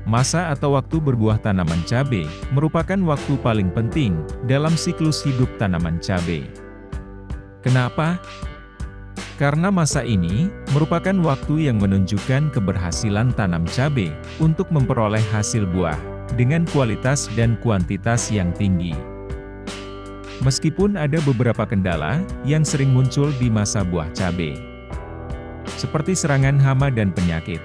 Masa atau waktu berbuah tanaman cabai merupakan waktu paling penting dalam siklus hidup tanaman cabai. Kenapa? Karena masa ini merupakan waktu yang menunjukkan keberhasilan tanam cabai untuk memperoleh hasil buah dengan kualitas dan kuantitas yang tinggi. Meskipun ada beberapa kendala yang sering muncul di masa buah cabai, seperti serangan hama dan penyakit.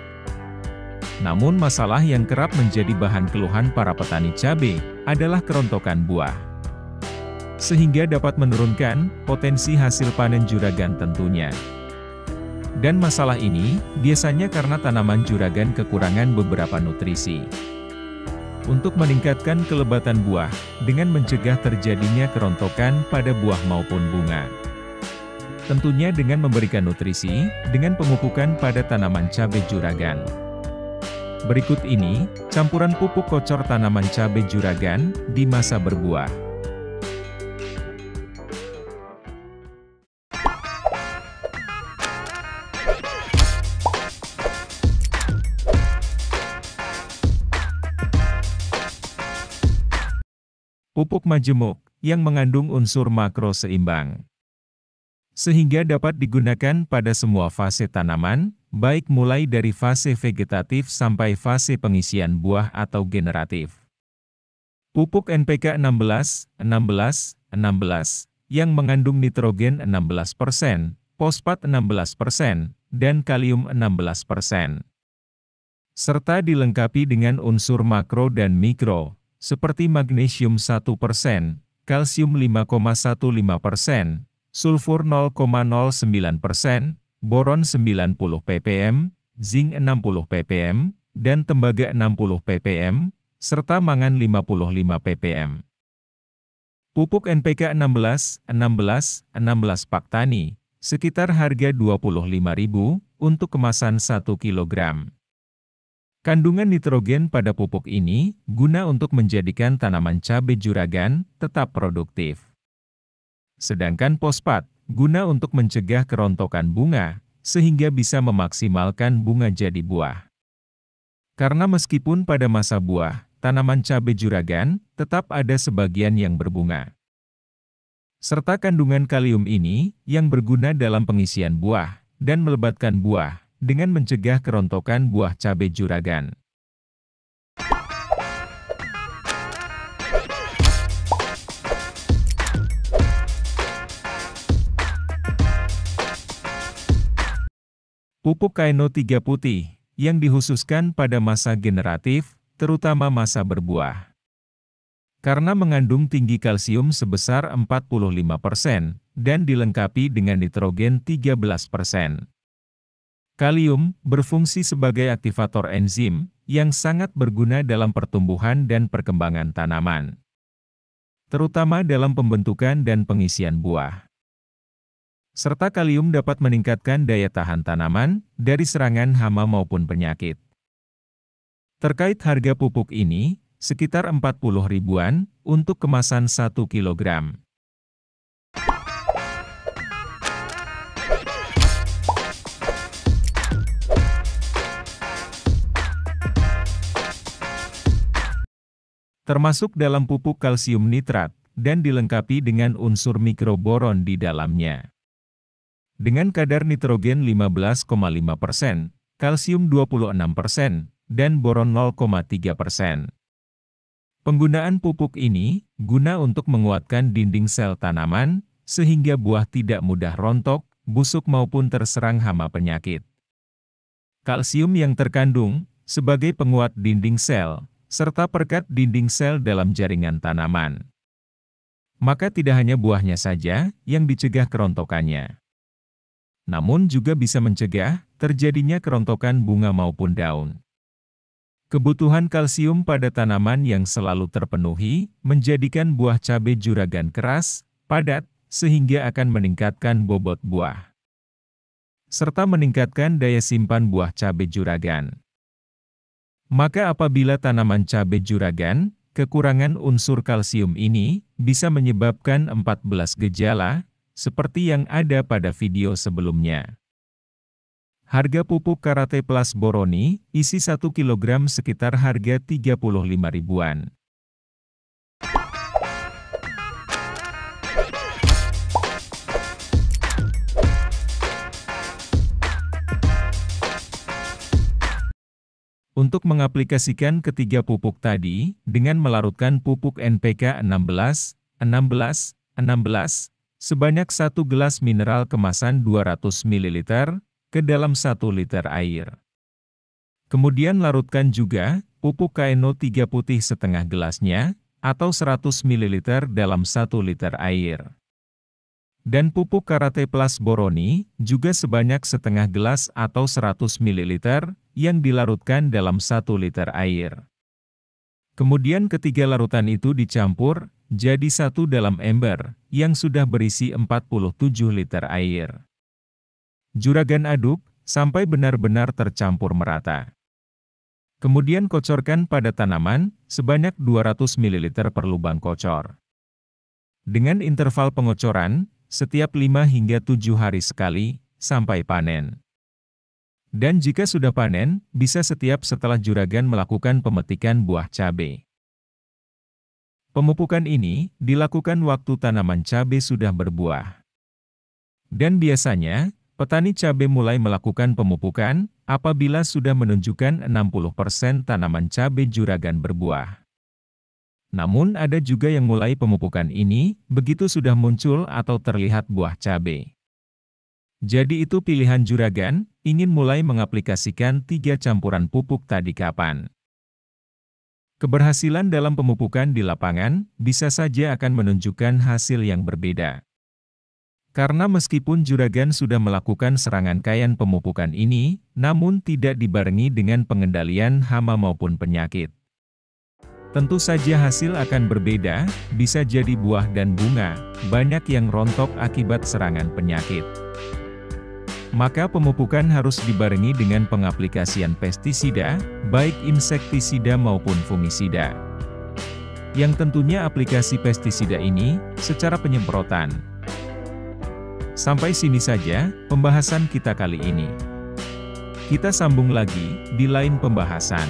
Namun masalah yang kerap menjadi bahan keluhan para petani cabai adalah kerontokan buah, sehingga dapat menurunkan potensi hasil panen juragan tentunya. Dan masalah ini biasanya karena tanaman juragan kekurangan beberapa nutrisi. Untuk meningkatkan kelebatan buah dengan mencegah terjadinya kerontokan pada buah maupun bunga, tentunya dengan memberikan nutrisi dengan pemupukan pada tanaman cabai juragan. Berikut ini, campuran pupuk kocor tanaman cabai juragan di masa berbuah. Pupuk majemuk, yang mengandung unsur makro seimbang, sehingga dapat digunakan pada semua fase tanaman, baik mulai dari fase vegetatif sampai fase pengisian buah atau generatif. Pupuk NPK 16-16-16, yang mengandung nitrogen 16%, fosfat 16%, dan kalium 16%. Serta dilengkapi dengan unsur makro dan mikro, seperti magnesium 1%, kalsium 5,15%, sulfur 0,09%, boron 90 ppm, zinc 60 ppm, dan tembaga 60 ppm, serta mangan 55 ppm. Pupuk NPK 16-16-16 Paktani, sekitar harga Rp25.000 untuk kemasan 1 kg. Kandungan nitrogen pada pupuk ini guna untuk menjadikan tanaman cabai juragan tetap produktif. Sedangkan fosfat guna untuk mencegah kerontokan bunga, sehingga bisa memaksimalkan bunga jadi buah. Karena meskipun pada masa buah, tanaman cabai juragan tetap ada sebagian yang berbunga. Serta kandungan kalium ini yang berguna dalam pengisian buah dan melebatkan buah dengan mencegah kerontokan buah cabai juragan. Pupuk Kaino 3 putih, yang dikhususkan pada masa generatif, terutama masa berbuah. Karena mengandung tinggi kalsium sebesar 45% dan dilengkapi dengan nitrogen 13%. Kalium berfungsi sebagai aktivator enzim yang sangat berguna dalam pertumbuhan dan perkembangan tanaman, terutama dalam pembentukan dan pengisian buah. Serta kalium dapat meningkatkan daya tahan tanaman dari serangan hama maupun penyakit. Terkait harga pupuk ini, sekitar 40 ribuan untuk kemasan 1 kg. Termasuk dalam pupuk kalsium nitrat, dan dilengkapi dengan unsur mikroboron di dalamnya. Dengan kadar nitrogen 15,5%, kalsium 26%, dan boron 0,3%. Penggunaan pupuk ini guna untuk menguatkan dinding sel tanaman, sehingga buah tidak mudah rontok, busuk maupun terserang hama penyakit. Kalsium yang terkandung sebagai penguat dinding sel, serta perekat dinding sel dalam jaringan tanaman. Maka tidak hanya buahnya saja yang dicegah kerontokannya, namun juga bisa mencegah terjadinya kerontokan bunga maupun daun. Kebutuhan kalsium pada tanaman yang selalu terpenuhi menjadikan buah cabai juragan keras, padat, sehingga akan meningkatkan bobot buah, serta meningkatkan daya simpan buah cabai juragan. Maka apabila tanaman cabai juragan kekurangan unsur kalsium ini bisa menyebabkan 14 gejala, seperti yang ada pada video sebelumnya. Harga pupuk Karate Plus Boroni, isi 1 kg sekitar harga 35 ribuan. Untuk mengaplikasikan ketiga pupuk tadi, dengan melarutkan pupuk NPK 16, 16, 16, sebanyak 1 gelas mineral kemasan 200 ml, ke dalam 1 liter air. Kemudian larutkan juga, pupuk KNO3 putih setengah gelasnya, atau 100 ml dalam 1 liter air. Dan pupuk Karate Plus Boroni, juga sebanyak setengah gelas atau 100 ml, yang dilarutkan dalam 1 liter air. Kemudian ketiga larutan itu dicampur, jadi satu dalam ember, yang sudah berisi 47 liter air. Juragan aduk, sampai benar-benar tercampur merata. Kemudian kocorkan pada tanaman, sebanyak 200 ml per lubang kocor. Dengan interval pengocoran, setiap 5 hingga 7 hari sekali, sampai panen. Dan jika sudah panen, bisa setiap setelah juragan melakukan pemetikan buah cabai. Pemupukan ini dilakukan waktu tanaman cabai sudah berbuah. Dan biasanya, petani cabai mulai melakukan pemupukan apabila sudah menunjukkan 60% tanaman cabai juragan berbuah. Namun ada juga yang mulai pemupukan ini begitu sudah muncul atau terlihat buah cabai. Jadi itu pilihan juragan, ingin mulai mengaplikasikan 3 campuran pupuk tadi kapan. Keberhasilan dalam pemupukan di lapangan, bisa saja akan menunjukkan hasil yang berbeda. Karena meskipun juragan sudah melakukan serangkaian pemupukan ini, namun tidak dibarengi dengan pengendalian hama maupun penyakit. Tentu saja hasil akan berbeda, bisa jadi buah dan bunga, banyak yang rontok akibat serangan penyakit. Maka pemupukan harus dibarengi dengan pengaplikasian pestisida, baik insektisida maupun fungisida. Yang tentunya aplikasi pestisida ini, secara penyemprotan. Sampai sini saja, pembahasan kita kali ini. Kita sambung lagi, di lain pembahasan.